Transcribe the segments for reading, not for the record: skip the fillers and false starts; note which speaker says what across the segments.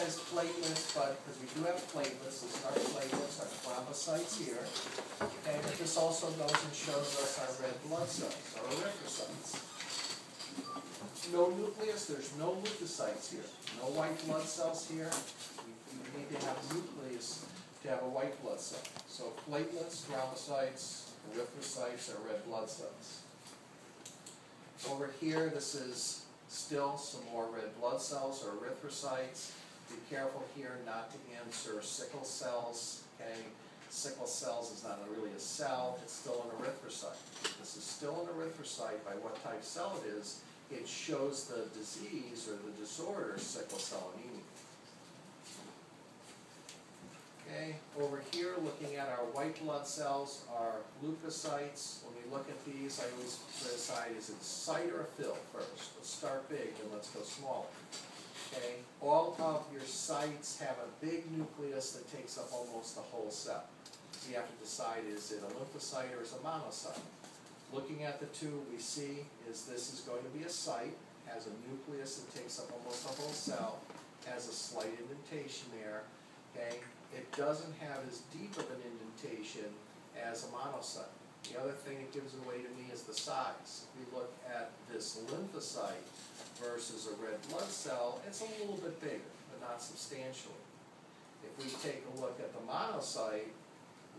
Speaker 1: says platelets, but because we do have platelets, this is our platelets, our thrombocytes here. Okay, but this also goes and shows us our red blood cells, our erythrocytes. No nucleus, there's no leukocytes here. No white blood cells here. You need to have a nucleus to have a white blood cell. So platelets, thrombocytes, erythrocytes are red blood cells. Over here, this is still some more red blood cells or erythrocytes. Be careful here not to answer sickle cells. Okay, sickle cells is not really a cell, it's still an erythrocyte. This is still an erythrocyte by what type cell it is. It shows the disease or the disorder, sickle cell anemia. Okay, over here looking at our white blood cells are leukocytes. When we look at these, I always decide, is it a site or a fill first? Let's start big and let's go smaller. Okay, all of your sites have a big nucleus that takes up almost the whole cell. So you have to decide, is it a lymphocyte or is it a monocyte? Looking at the two, we see is this is going to be a site, has a nucleus that takes up almost the whole cell, has a slight indentation there. Okay, it doesn't have as deep of an indentation as a monocyte. The other thing that gives it away to me is the size. If we look at this lymphocyte versus a red blood cell, it's a little bit bigger, but not substantially. If we take a look at the monocyte,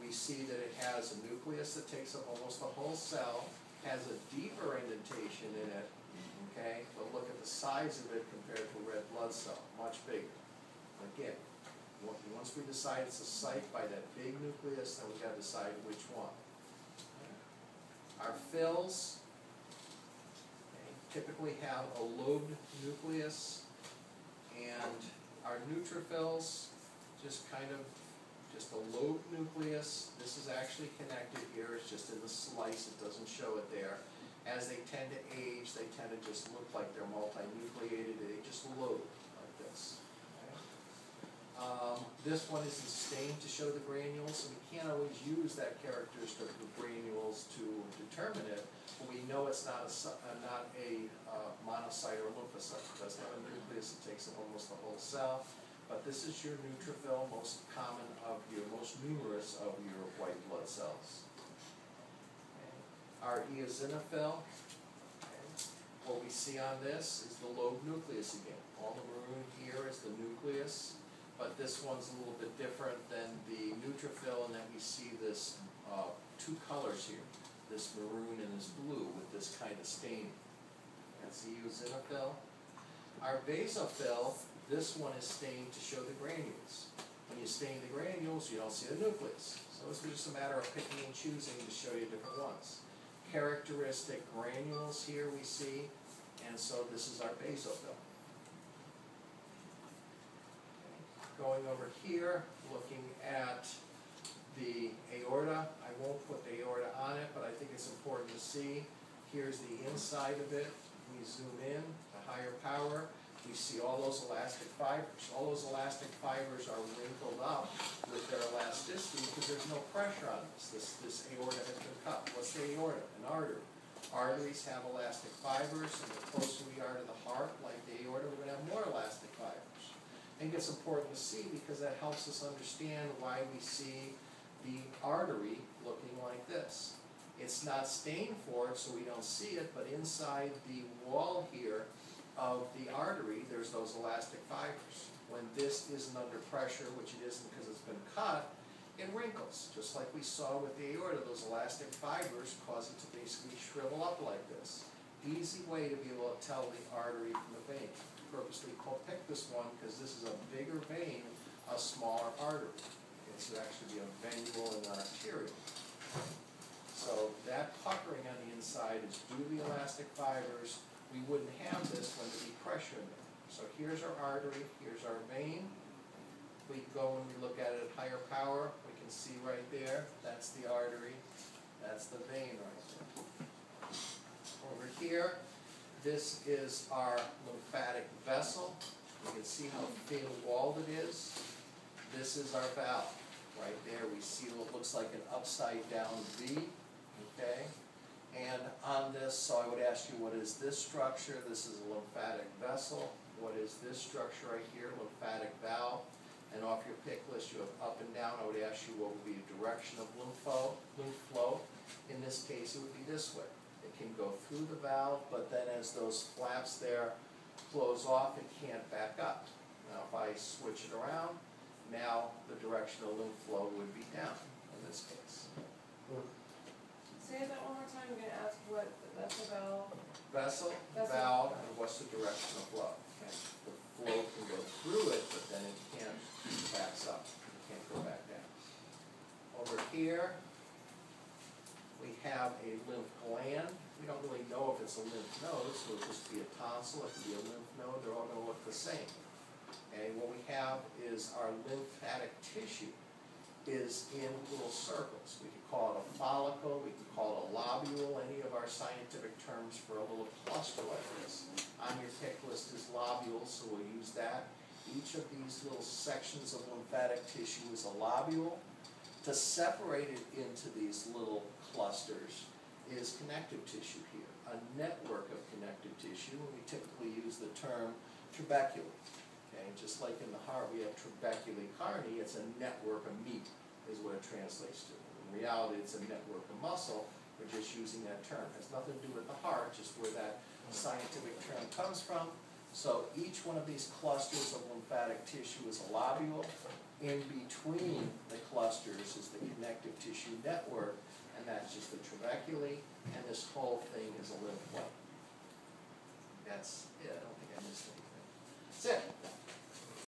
Speaker 1: we see that it has a nucleus that takes up almost the whole cell, has a deeper indentation in it, okay? But look at the size of it compared to a red blood cell, much bigger. Again, once we decide it's a site by that big nucleus, then we've got to decide which one. Our fills typically have a lobed nucleus, and our neutrophils just a lobed nucleus. This is actually connected here, it's just in the slice, it doesn't show it there. As they tend to age, they tend to just look like they're multinucleated, they just load like this. This one isn't stained to show the granules, so we can't always use that characteristic of granules to determine it, but we know it's not a monocyte or lymphocyte. It doesn't have a nucleus that takes up almost the whole cell, but this is your neutrophil, most numerous of your white blood cells. Okay. Our eosinophil, what we see on this is the lobed nucleus again. All the maroon here is the nucleus. But this one's a little bit different than the neutrophil in that we see this two colors here, this maroon and this blue with this kind of staining. That's the eosinophil. Our basophil, this one is stained to show the granules. When you stain the granules, you don't see the nucleus. So it's just a matter of picking and choosing to show you different ones. Characteristic granules here we see, and so this is our basophil. Going over here, looking at the aorta. I won't put the aorta on it, but I think it's important to see. Here's the inside of it. We zoom in to higher power. We see all those elastic fibers. All those elastic fibers are wrinkled up with their elasticity because there's no pressure on this. This aorta has been cut. What's the aorta? An artery. Arteries have elastic fibers, and the closer we are to the heart, like the aorta, we're going to have more elastic fibers. I think it's important to see because that helps us understand why we see the artery looking like this. It's not stained for it, so we don't see it, but inside the wall here of the artery, there's those elastic fibers. When this isn't under pressure, which it isn't because it's been cut, it wrinkles, just like we saw with the aorta. Those elastic fibers cause it to basically shrivel up like this. Easy way to be able to tell the artery from the vein. Purposely picked this one because this is a bigger vein, a smaller artery. It's actually a venule and an arterial. So that puckering on the inside is due to the elastic fibers. We wouldn't have this when there'd be pressure in there. So here's our artery, here's our vein. We go and we look at it at higher power, we can see right there, that's the artery, that's the vein right there. Over here, this is our lymphatic vessel. You can see how thin walled it is. This is our valve. Right there we see what looks like an upside down V. Okay? And on this, so I would ask you, what is this structure? This is a lymphatic vessel. what is this structure right here, lymphatic valve. And off your pick list, you have up and down. I would ask you what would be the direction of lymph flow. In this case, it would be this way. It can go through the valve, but then as those flaps there close off, it can't back up. Now, if I switch it around, now the direction of lymph flow would be down in this case.
Speaker 2: Say that one more time, I'm gonna ask what, that's a valve.
Speaker 1: Vessel, valve, and what's the direction of flow?
Speaker 2: Okay.
Speaker 1: The flow can go through it, but then it can't backs up. It can't go back down. Over here, we have a lymph gland. We don't really know if it's a lymph node, so it'll just be a tonsil, it could be a lymph node, they're all gonna look the same. Okay, what we have is our lymphatic tissue is in little circles. We could call it a follicle, we could call it a lobule, any of our scientific terms for a little cluster like this. On your pick list is lobules, so we'll use that. Each of these little sections of lymphatic tissue is a lobule. To separate it into these little clusters is connective tissue here, a network of connective tissue, and we typically use the term trabeculae. Okay, just like in the heart we have trabeculae carni, it's a network of meat is what it translates to. In reality, it's a network of muscle. We're just using that term. It has nothing to do with the heart, just where that scientific term comes from. So each one of these clusters of lymphatic tissue is a lobule. In between the clusters is the connective tissue network, and that's just the trabeculae, and this whole thing is a lymph node. That's it. I don't think I missed anything. That's it.